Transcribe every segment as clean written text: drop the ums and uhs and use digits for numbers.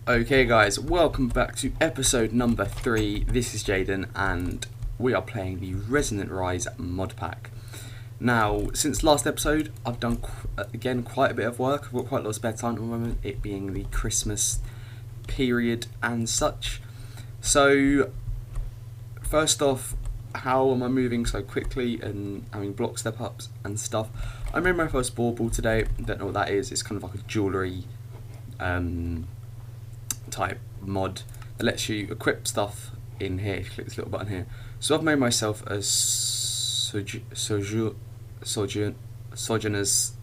Okay guys, welcome back to episode number 3. This is Jaden and we are playing the Resonant Rise mod pack. Now, since last episode, I've done again quite a bit of work. I've got quite a lot of spare time at the moment, it being the Christmas period and such. So, first off, how am I moving so quickly and having block step ups and stuff? I made my first bauble today. Don't know what that is. It's kind of like a jewellery type mod that lets you equip stuff in here. If you click this little button here. So I've made myself a sojourner's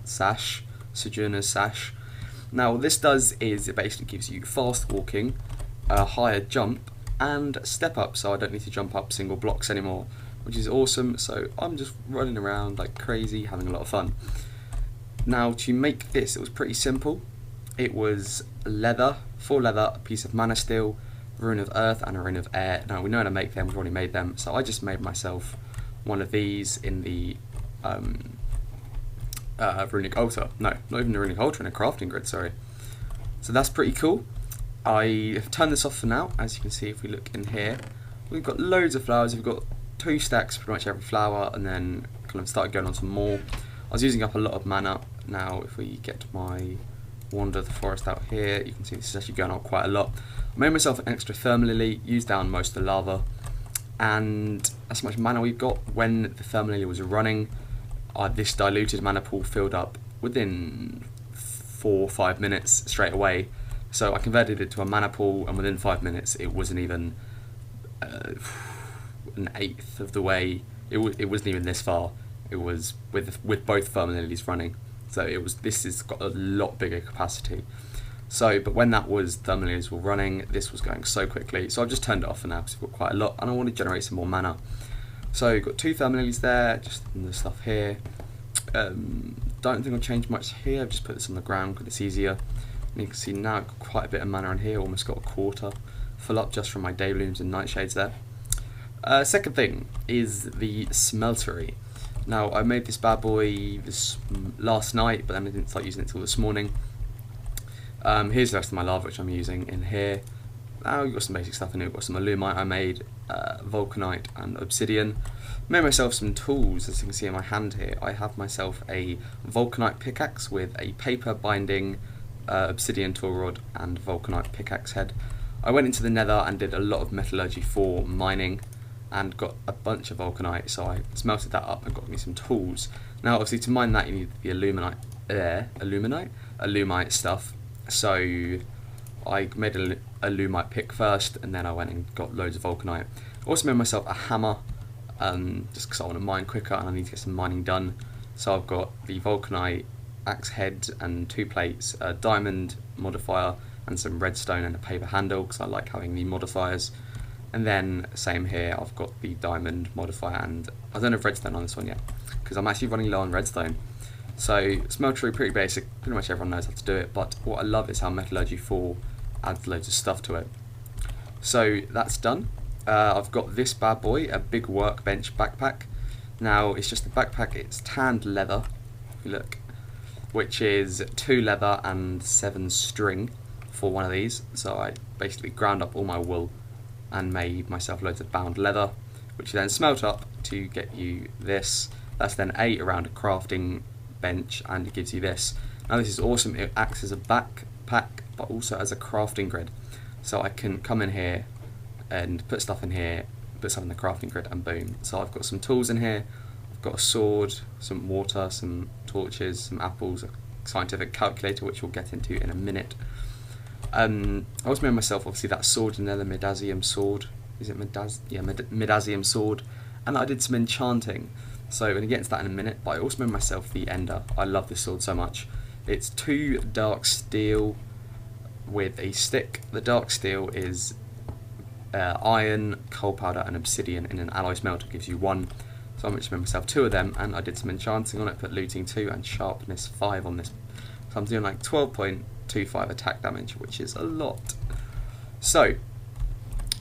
sash. Now what this does is it basically gives you fast walking, a higher jump, and step up, so I don't need to jump up single blocks anymore, which is awesome. So I'm just running around like crazy, having a lot of fun. Now to make this, it was pretty simple. It was leather, full leather, a piece of mana steel, a rune of earth and a rune of air. Now we know how to make them, we've already made them, so I just made myself one of these in the runic altar. No, not even the runic altar, in a crafting grid, sorry. So that's pretty cool. I have turned this off for now. As you can see, if we look in here, we've got loads of flowers. We've got 2 stacks, pretty much every flower, and then kind of started going on some more. I was using up a lot of mana. Now if we get my wander the forest out here, you can see this is actually going up quite a lot. I made myself an extra thermal lily, used down most of the lava, and that's how much mana we've got. When the thermal lily was running, this diluted mana pool filled up within 4 or 5 minutes straight away. So I converted it to a mana pool, and within 5 minutes it wasn't even an eighth of the way. It wasn't even this far. It was with both thermal lilies running. So this has got a lot bigger capacity. So, but when that was thermal lilies were running, this was going so quickly. So I've just turned it off for now because we've got quite a lot, and I want to generate some more mana. So you've got 2 thermal lilies there, just in the stuff here. Don't think I'll change much here. I've just put this on the ground because it's easier. And you can see now I've got quite a bit of mana in here. Almost got a quarter full up just from my day blooms and nightshades there. Second thing is the smeltery. Now I made this bad boy last night, but then I didn't start using it till this morning. Here's the rest of my lava which I'm using in here. Now we've got some basic stuff in here. We've got some alumite I made, vulcanite and obsidian. Made myself some tools, as you can see in my hand here. I have myself a vulcanite pickaxe with a paper binding, obsidian tool rod and vulcanite pickaxe head. I went into the nether and did a lot of metallurgy for mining and got a bunch of vulcanite, so I smelted that up and got me some tools. Now obviously to mine that you need the alumite stuff, so I made a alumite pick first, and then I went and got loads of vulcanite. I also made myself a hammer, just because I want to mine quicker and I need to get some mining done. So I've got the vulcanite axe head and 2 plates, a diamond modifier and some redstone and a paper handle because I like having the modifiers. And then same here, I've got the diamond modifier, and I don't have redstone on this one yet because I'm actually running low on redstone. So smeltery, pretty basic, pretty much everyone knows how to do it, but what I love is how metallurgy 4 adds loads of stuff to it. So that's done. I've got this bad boy, a big workbench backpack. Now it's just a backpack, it's tanned leather, if you look, which is 2 leather and 7 string for one of these. So I basically ground up all my wool and made myself loads of bound leather, which you then smelt up to get you this. That's then 8 around a crafting bench, and it gives you this. Now this is awesome. It acts as a backpack but also as a crafting grid, so I can come in here and put stuff in here, put stuff in the crafting grid, and boom. So I've got some tools in here. I've got a sword, some water, some torches, some apples, a scientific calculator which we'll get into in a minute. I also made myself obviously that sword in there, the Midazium sword. Is it Midazium sword? And I did some enchanting. So we're going to get into that in a minute, but I also made myself the Ender. I love this sword so much. It's 2 dark steel with a stick. The dark steel is iron, coal powder and obsidian in an alloy smelter, gives you 1. So I just made myself 2 of them, and I did some enchanting on it, put looting 2 and sharpness 5 on this. So I'm doing like 12.25 attack damage, which is a lot. So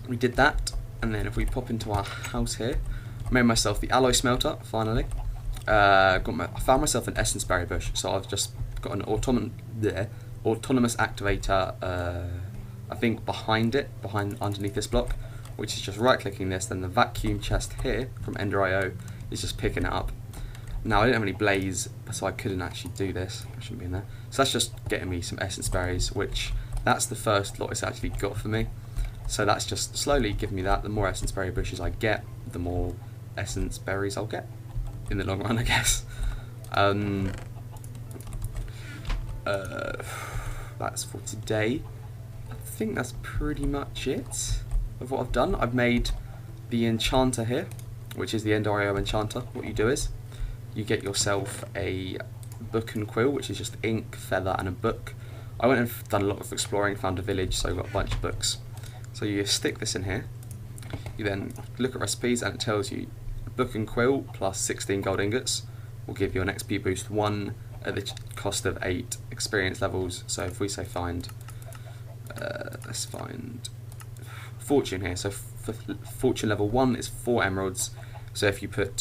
we did that, and then if we pop into our house here, I made myself the alloy smelter finally. I found myself an essence berry bush, so I've just got an autonomous activator I think behind underneath this block, which is just right-clicking this, then the vacuum chest here from Ender.io is just picking it up. Now I didn't have any blaze, so I couldn't actually do this. I shouldn't be in there. So that's just getting me some essence berries, which that's the first lot it's actually got for me. So that's just slowly giving me that. The more essence berry bushes I get, the more essence berries I'll get in the long run, I guess. That's for today. I think that's pretty much it of what I've done. I've made the enchanter here, which is the Ender.io enchanter. What you do is you get yourself a book and quill, which is just ink, feather and a book. I went and done a lot of exploring, found a village, so I got a bunch of books. So you stick this in here, you then look at recipes and it tells you book and quill plus 16 gold ingots will give you an XP boost 1 at the cost of 8 experience levels. So if we say find, let's find fortune here. So for fortune level 1 is 4 emeralds. So if you put,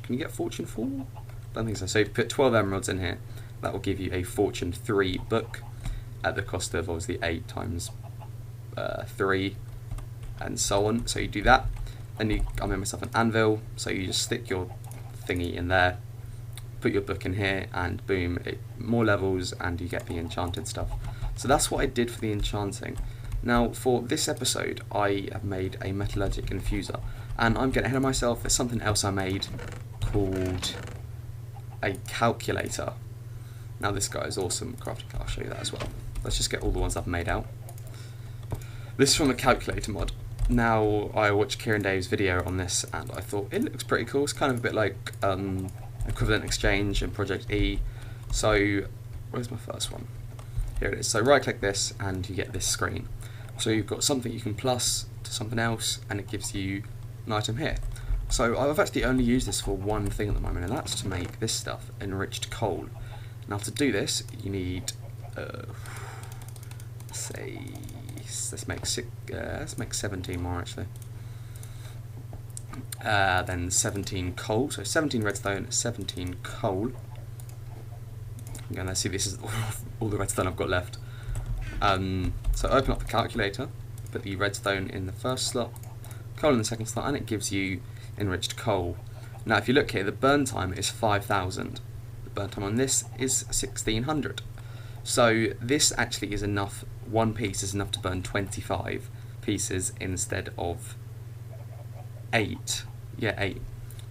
can you get fortune 4? I don't think so. So if you put 12 emeralds in here, that will give you a fortune 3 book at the cost of obviously 8 times 3 and so on. So you do that, then I made myself an anvil, so you just stick your thingy in there, put your book in here, and boom, more levels and you get the enchanted stuff. So that's what I did for the enchanting. Now for this episode I have made a metallurgic infuser, and I'm getting ahead of myself. There's something else I made called a calculator. Now this guy is awesome crafting. I'll show you that as well. Let's just get all the ones I've made out. This is from the calculator mod. Now I watched Kieran Dave's video on this and I thought it looks pretty cool. It's kind of a bit like Equivalent Exchange and Project E. So where's my first one? Here it is. So right click this and you get this screen. So you've got something you can plus to something else and it gives you an item here. So I've actually only used this for one thing at the moment, and that's to make this stuff, enriched coal. Now to do this you need let's make 17 more actually. Then 17 coal, so 17 redstone, 17 coal. And let's see, this is all the redstone I've got left. So open up the calculator, put the redstone in the first slot, coal in the second slot, and it gives you enriched coal. Now if you look here, the burn time is 5,000. The burn time on this is 1,600. So this actually is enough, one piece is enough to burn 25 pieces instead of 8. Yeah, 8.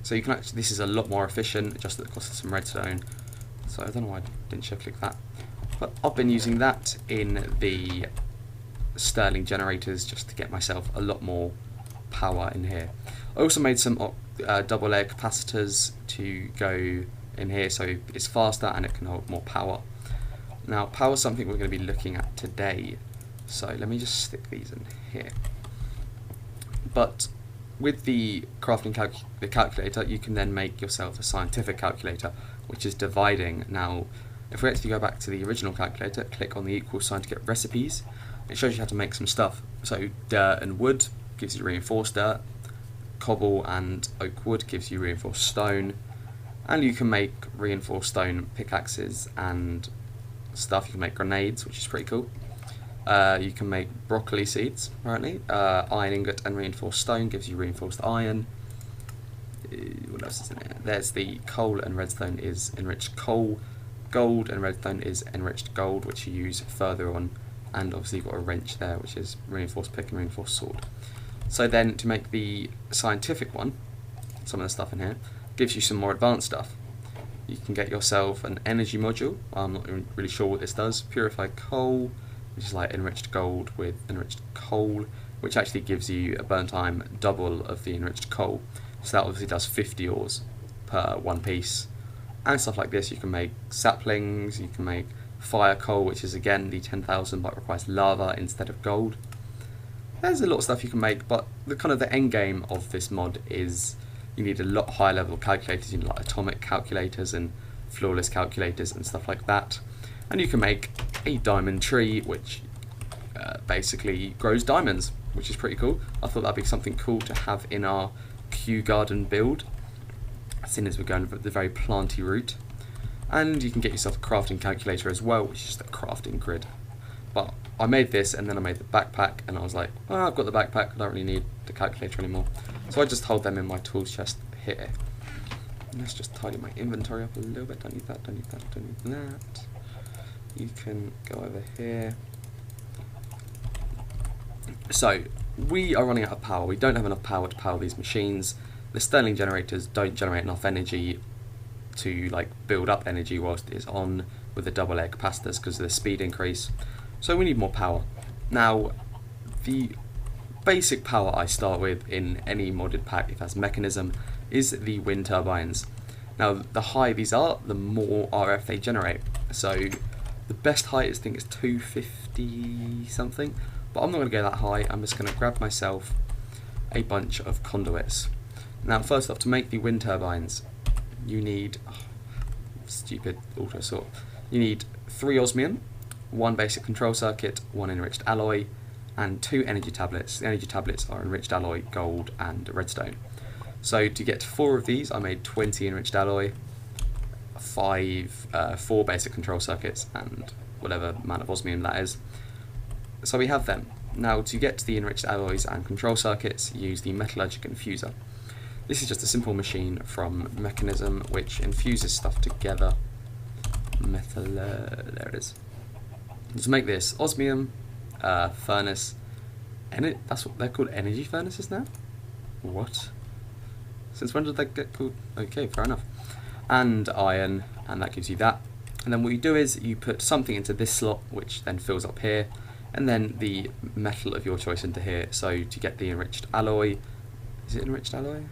So you can actually, this is a lot more efficient, just at the cost of some redstone. So I don't know why I didn't shift click that. But I've been using that in the Sterling generators just to get myself a lot more power in here. I also made some double layer capacitors to go in here so it's faster and it can hold more power. Now power is something we're going to be looking at today, so let me just stick these in here. But with the crafting calculator you can then make yourself a scientific calculator, which is dividing. Now if we actually go back to the original calculator, click on the equal sign to get recipes, it shows you how to make some stuff. So dirt and wood gives you reinforced dirt, cobble and oak wood gives you reinforced stone, and you can make reinforced stone pickaxes and stuff. You can make grenades, which is pretty cool. You can make broccoli seeds, apparently. Iron ingot and reinforced stone gives you reinforced iron. What else is in there? There's the coal and redstone is enriched coal. Gold and redstone is enriched gold, which you use further on. And obviously you've got a wrench there, which is reinforced pick and reinforced sword. So then to make the scientific one, some of the stuff in here, gives you some more advanced stuff. You can get yourself an energy module. I'm not really sure what this does. Purified coal, which is like enriched gold with enriched coal, which actually gives you a burn time double of the enriched coal. So that obviously does 50 ores per one piece. And stuff like this, you can make saplings, you can make fire coal, which is again the 10,000 but requires lava instead of gold. There's a lot of stuff you can make, but the end game of this mod is you need a lot higher level calculators. You need like atomic calculators and flawless calculators and stuff like that. And you can make a diamond tree, which basically grows diamonds, which is pretty cool. I thought that'd be something cool to have in our Q garden build, seeing as we're going the very planty route. And you can get yourself a crafting calculator as well, which is just a crafting grid. But I made this and then I made the backpack, and I was like, oh, I've got the backpack, I don't really need the calculator anymore. So I just hold them in my tools chest here. And let's just tidy my inventory up a little bit. Don't need that, don't need that, don't need that. You can go over here. So we are running out of power. We don't have enough power to power these machines. The Stirling generators don't generate enough energy to like build up energy whilst it's on with the double layer capacitors because of the speed increase. So we need more power. Now, the basic power I start with in any modded pack, if that's mechanism, is the wind turbines. Now, the higher these are, the more RF they generate. So the best height I think is 250 something, but I'm not going to go that high. I'm just going to grab myself a bunch of conduits. Now, first off, to make the wind turbines, you need stupid auto sort. You need 3 osmium, 1 basic control circuit, 1 enriched alloy, and 2 energy tablets. The energy tablets are enriched alloy, gold, and redstone. So to get 4 of these, I made 20 enriched alloy, 4 basic control circuits, and whatever amount of osmium that is. So we have them. Now to get the enriched alloys and control circuits, use the metallurgic infuser. This is just a simple machine from Mechanism which infuses stuff together. There it is. To make this, osmium, furnace, and that's what they're called, energy furnaces now? What? Since when did they get called? Okay, fair enough. And iron, and that gives you that. And then what you do is you put something into this slot, which then fills up here, and then the metal of your choice into here. So to get the enriched alloy, is it enriched alloy?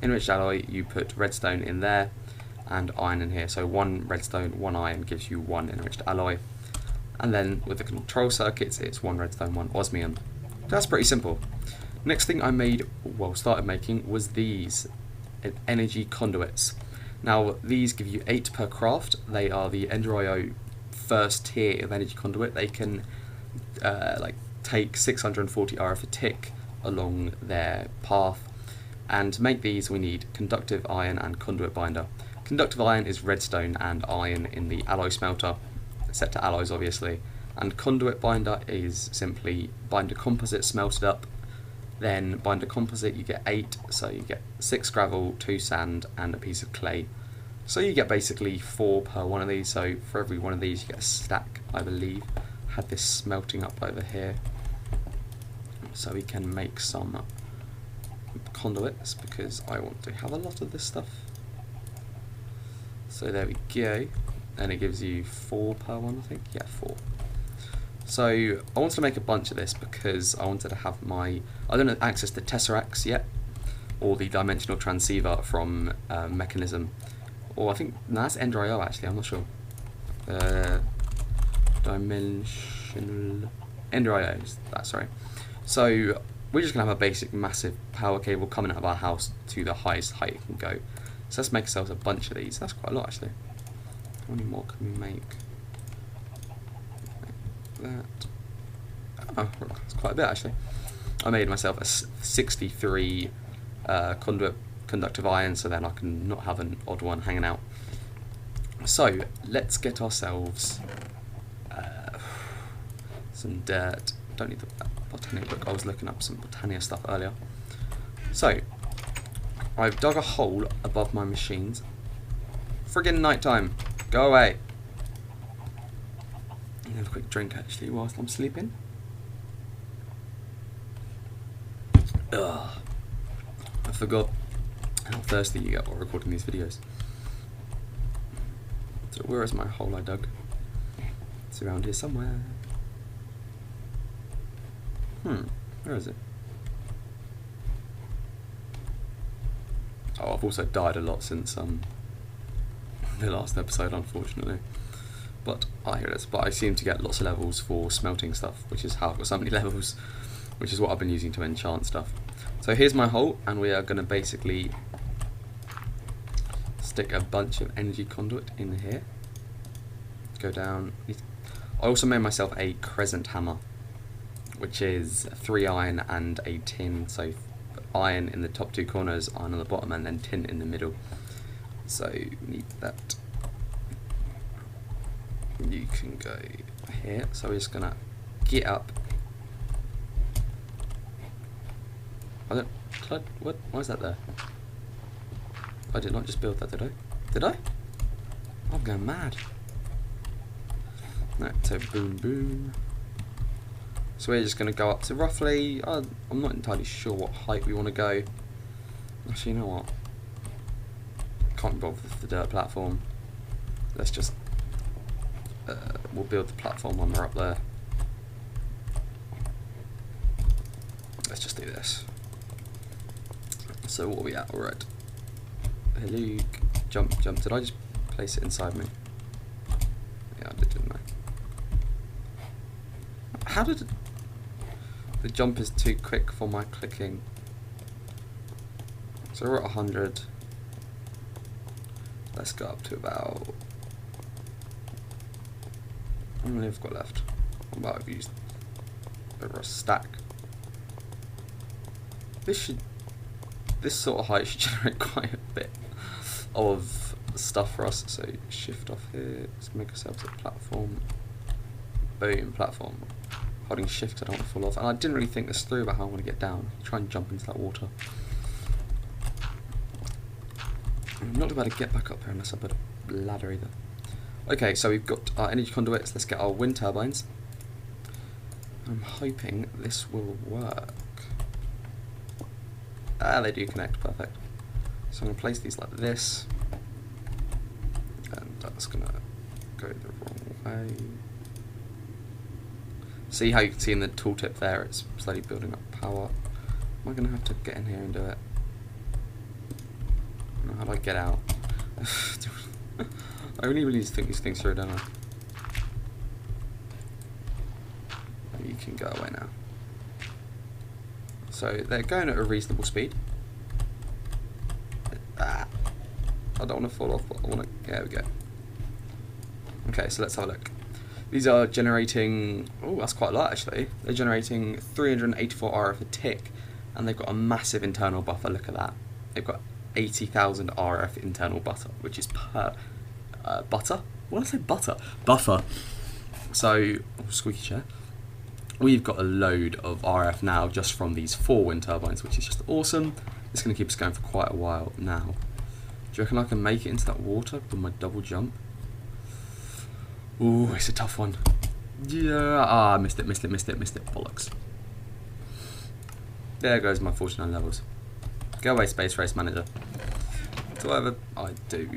Enriched alloy, you put redstone in there, and iron in here. So 1 redstone, 1 iron gives you 1 enriched alloy. And then with the control circuits, it's 1 redstone, 1 osmium. That's pretty simple. Next thing I made, well, started making, was these energy conduits. Now, these give you 8 per craft. They are the Ender.io first tier of energy conduit. They can take 640 RF a tick along their path. And to make these, we need conductive iron and conduit binder. Conductive iron is redstone and iron in the alloy smelter, set to alloys obviously, and conduit binder is simply binder composite smelted up. Then binder composite you get 8, so you get 6 gravel, 2 sand and a piece of clay. So you get basically 4 per one of these, so for every one of these you get a stack, I believe. Had this smelting up over here, so we can make some conduits because I want to have a lot of this stuff. So there we go, and it gives you 4 per one, I think. Yeah, 4. So I wanted to make a bunch of this because I wanted to have I don't have access to Tesseracts yet, or the dimensional transceiver from Mechanism, or I think, no, that's Ender.io actually, I'm not sure. Dimensional, Ender.io, that's sorry. So we're just going to have a basic massive power cable coming out of our house to the highest height it can go. So let's make ourselves a bunch of these. That's quite a lot actually. How many more can we make? That. Oh, that's quite a bit actually. I made myself a 63 conductive iron, so then I can not have an odd one hanging out. So let's get ourselves some dirt. Don't need the botanic book. I was looking up some Botania stuff earlier. So I've dug a hole above my machines. Friggin' nighttime. Go away. I'm gonna have a quick drink actually whilst I'm sleeping. Ugh. I forgot how thirsty you get while recording these videos. So where is my hole I dug? It's around here somewhere. Where is it? Oh, I've also died a lot since the last episode, unfortunately. But here it is. But I seem to get lots of levels for smelting stuff, which is how I've got so many levels, which is what I've been using to enchant stuff. So here's my hole, and we are going to basically stick a bunch of energy conduit in here. Go down. I also made myself a crescent hammer, which is 3 iron and a tin. So iron in the top 2 corners, iron on the bottom, and then tin in the middle. So we need that. You can go here. So we're just gonna Get up. What? Why is that there? I did not just build that, did I? Did I? I'm going mad. Right, so boom, boom. So we're just going to go up to roughly, I'm not entirely sure what height we want to go. Actually, you know what? Can't be bothered with the dirt platform. Let's just, we'll build the platform when we're up there. Let's just do this. So what are we at? Alright. Hello, jump, jump. Did I just place it inside me? Yeah, I did, didn't I? How did it... The jump is too quick for my clicking. So we're at 100. Let's go up to about... How many have I got left? What about I've used over a stack? This sort of height should generate quite a bit of stuff for us. So shift off here, let's make ourselves a platform. Boom, platform. Holding shift because I don't want to fall off. And I didn't really think this through about how I want to get down. Try and jump into that water. I'm not about to get back up here unless I put a ladder either. Okay, so we've got our energy conduits. Let's get our wind turbines. I'm hoping this will work. Ah, they do connect, perfect. So I'm going to place these like this. And that's going to go the wrong way. See how you can see in the tooltip there, it's slowly building up power. Am I going to have to get in here and do it? No, how do I get out? I really need to think these things through, don't I? You can go away now. So they're going at a reasonable speed. I don't want to fall off, but I want to... There we go. Okay, so let's have a look. These are generating... Oh, that's quite a lot, actually. They're generating 384 RF a tick, and they've got a massive internal buffer. Look at that. They've got 80,000 RF internal butter, which is per... butter? What did I say? Butter. Buffer. So, squeaky chair. We've got a load of RF now just from these 4 wind turbines, which is just awesome. It's going to keep us going for quite a while now. Do you reckon I can make it into that water with my double jump? Ooh, it's a tough one. Yeah, missed it. Bollocks. There goes my 49 levels. Go away, Space Race Manager. Do whatever I do.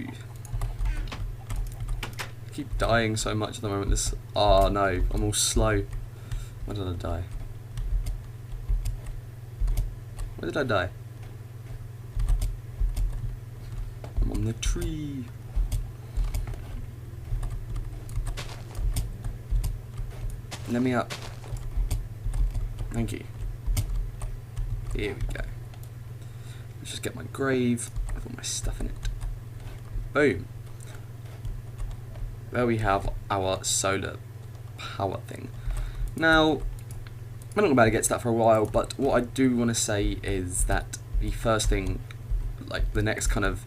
I keep dying so much at the moment. This. Oh no, I'm all slow. Where did I die? Where did I die? I'm on the tree. Let me up. Thank you. Here we go. Let's just get my grave with all my stuff in it. Boom. There we have our solar power thing. Now, we're not about to get to that for a while, but what I do want to say is that the first thing, like the next kind of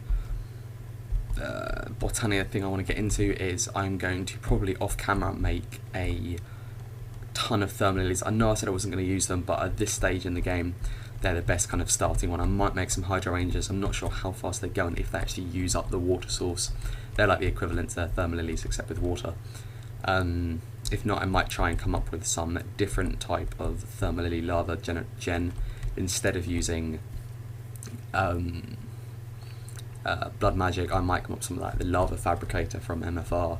Botania thing I want to get into is I'm going to probably off camera make a ton of thermal lilies. I know I said I wasn't going to use them, but at this stage in the game they're the best kind of starting one. I might make some Hydro Rangers. I'm not sure how fast they go and if they actually use up the water source. They're like the equivalent to their thermal lilies except with water. If not, I might try and come up with some different type of thermal lily lava gen instead of using blood magic. I might come up with something like the lava fabricator from MFR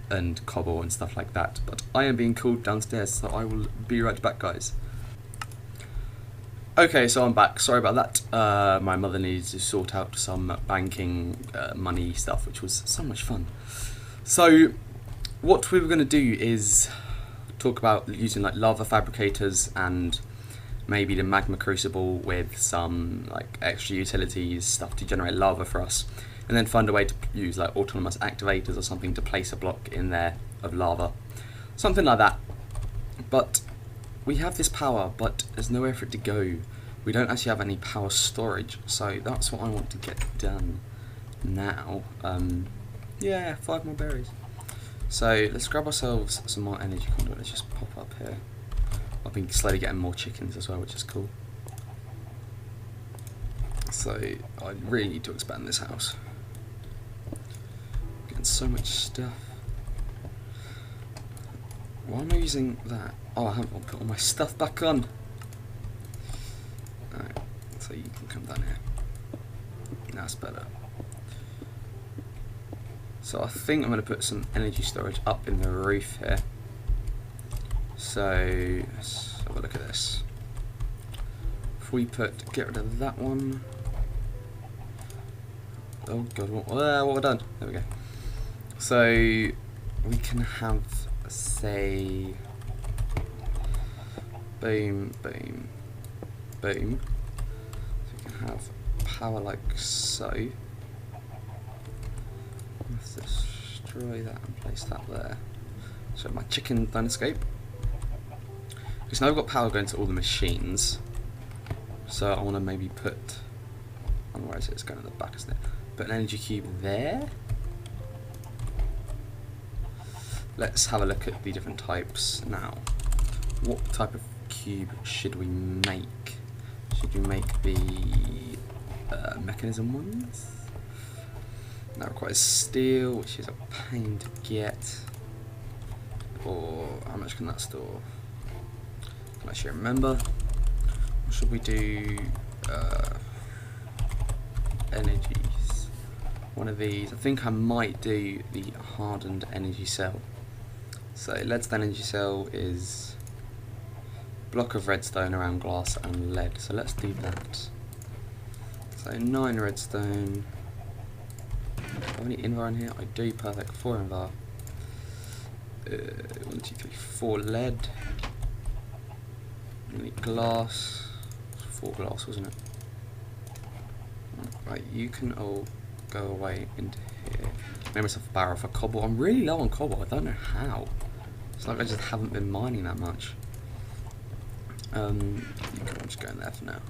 and cobble and stuff like that. But I am being called downstairs, so I will be right back, guys. Okay, so I'm back. Sorry about that. My mother needs to sort out some banking money stuff, which was so much fun. So what we were going to do is talk about using like lava fabricators and maybe the magma crucible with some like extra utilities stuff to generate lava for us, and then find a way to use like autonomous activators or something to place a block in there of lava, something like that. But we have this power, but there's nowhere for it to go. We don't actually have any power storage, so that's what I want to get done now. Yeah, 5 more berries. So let's grab ourselves some more energy conduit. Let's just pop up here. I've been slowly getting more chickens as well, which is cool. So I really need to expand this house. Getting so much stuff. Why am I using that? Oh, I haven't put all my stuff back on. Alright, so you can come down here. That's better. So I think I'm going to put some energy storage up in the roof here. So let's have a look at this. If we get rid of that one. Oh god, what have I done? There we go. So we can have, say, boom, boom, boom. So we can have power like so. Let's destroy that and place that there. So my chicken don't escape. Because now I've got power going to all the machines. So I want to maybe put, where is it? It's going to the back, isn't it? Put an energy cube there. Let's have a look at the different types now. What type of cube should we make? Should we make the mechanism ones? That requires steel, which is a pain to get. Or how much can that store? Can I actually remember? Or should we do energies? One of these. I think I might do the hardened energy cell. So leadstone energy cell is block of redstone around glass and lead. So let's do that. So 9 redstone. Do I have any invar in here? I do, perfect. 4 invar. 1, 2, 3, 4 lead. We need glass. 4 glass, wasn't it? Right, you can all go away into here. Made myself a barrel for cobble. I'm really low on cobble. I don't know how. It's like I just haven't been mining that much. I'm just going there for now.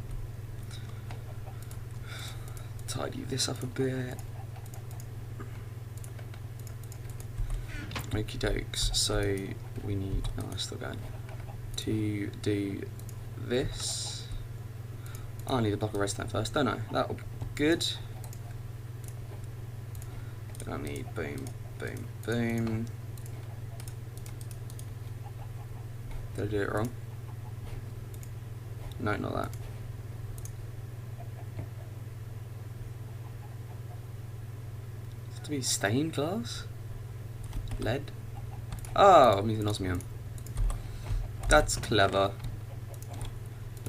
Tidy this up a bit. Okie dokes. So we need. Oh, I'm still going to do this. Oh, I need a block of redstone first, don't I? That'll be good. Then I need boom, boom, boom. Did I do it wrong? No, not that. It's to be stained glass? Lead? Oh, I'm using osmium. That's clever.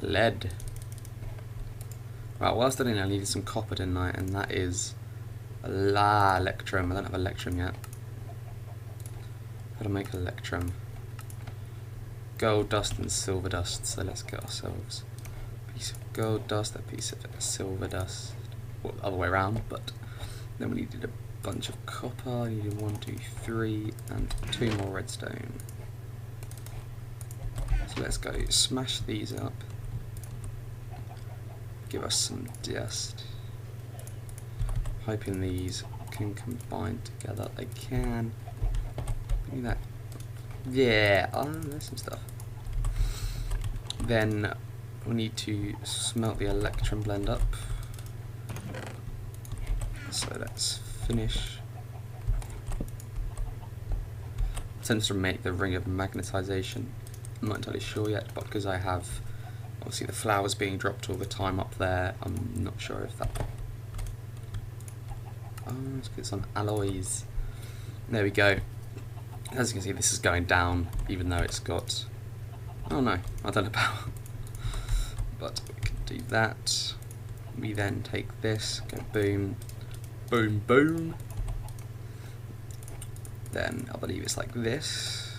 Lead. Right, whilst I did, I needed some copper, didn't I? And that is electrum. I don't have electrum yet. How to make electrum? Gold dust and silver dust. So let's get ourselves a piece of gold dust, a piece of silver dust. Well, the other way around, but then we needed a bunch of copper. I needed 1, 2, 3, and 2 more redstone. So let's go smash these up. Give us some dust. Hoping these can combine together. They can. Give me that. Yeah, oh, there's some stuff. Then we need to smelt the electrum blend up. So let's finish. Tends to make the ring of magnetization. I'm not entirely sure yet, but because I have obviously the flowers being dropped all the time up there, I'm not sure if that. Oh, let's get some alloys. There we go. As you can see, this is going down, even though it's got. Oh no, I don't know power. But we can do that. We then take this, go boom, boom, boom. Then I believe it's like this.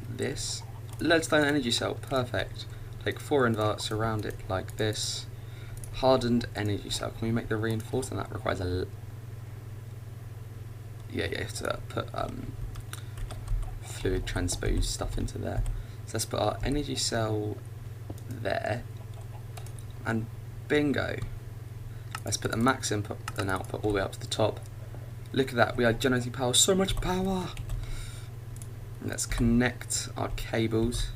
This. Leadstone energy cell, perfect. Take 4 inverts, surround it like this. Hardened energy cell. Can we make the reinforced? And that requires a. Yeah, you have to put fluid transpose stuff into there. So let's put our energy cell there. And bingo. Let's put the max input and output all the way up to the top. Look at that, we are generating power, so much power! Let's connect our cables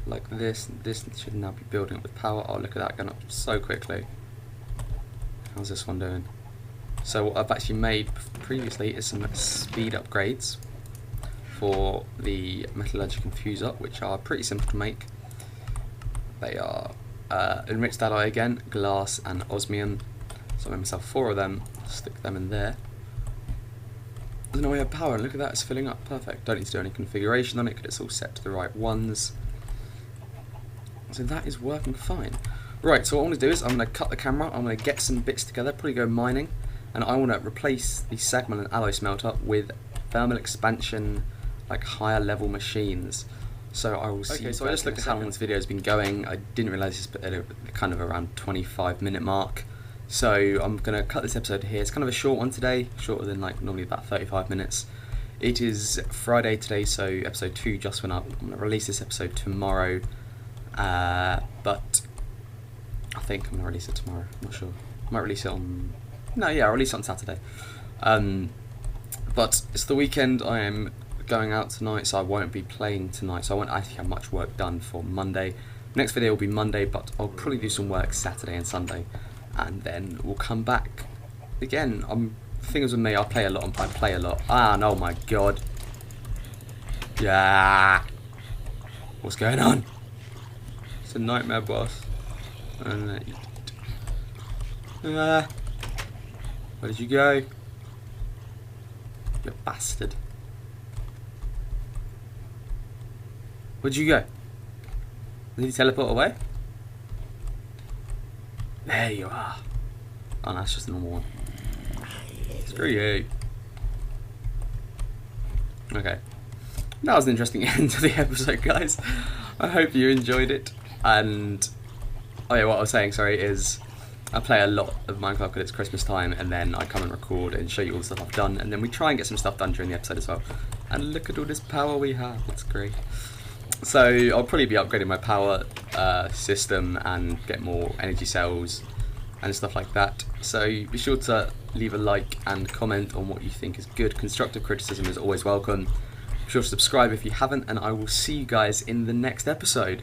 like this. This should now be building up with power. Oh, look at that, going up so quickly. How's this one doing? So what I've actually made previously is some speed upgrades for the metallurgical infuser, which are pretty simple to make. They are enriched alloy again, glass and osmium. So I made myself 4 of them, stick them in there. And now we have power, and look at that, it's filling up, perfect. Don't need to do any configuration on it because it's all set to the right ones. So that is working fine. Right, so what I want to do is I'm going to cut the camera, I'm going to get some bits together, probably go mining, and I want to replace the segment and alloy smelter with thermal expansion, like higher level machines. So I will see. Okay, so I just looked at how long this video has been going. I didn't realise it's at a kind of around 25-minute mark. So I'm going to cut this episode here. It's kind of a short one today, shorter than like normally about 35 minutes. It is Friday today, so episode 2 just went up. I'm going to release this episode tomorrow, but I think I'm going to release it tomorrow. I'm not sure. I might release it on... No, yeah, I'll release it on Saturday. But it's the weekend. I am going out tonight, so I won't be playing tonight, so I won't actually have much work done for Monday. Next video will be Monday, but I'll probably do some work Saturday and Sunday, and then we'll come back again. The thing is with me, I play a lot. Ah, no, my god. Yeah. What's going on? It's a nightmare, boss. Where did you go? You bastard. Where'd you go? Did you teleport away? There you are. Oh, no, that's just a normal one. Screw you. Okay. That was an interesting end to the episode, guys. I hope you enjoyed it. And, oh yeah, what I was saying, sorry, is I play a lot of Minecraft because it's Christmas time, and then I come and record and show you all the stuff I've done, and then we try and get some stuff done during the episode as well. And look at all this power we have. It's great. So I'll probably be upgrading my power system and get more energy cells and stuff like that. So be sure to leave a like and comment on what you think is good. Constructive criticism is always welcome. Be sure to subscribe if you haven't, and I will see you guys in the next episode.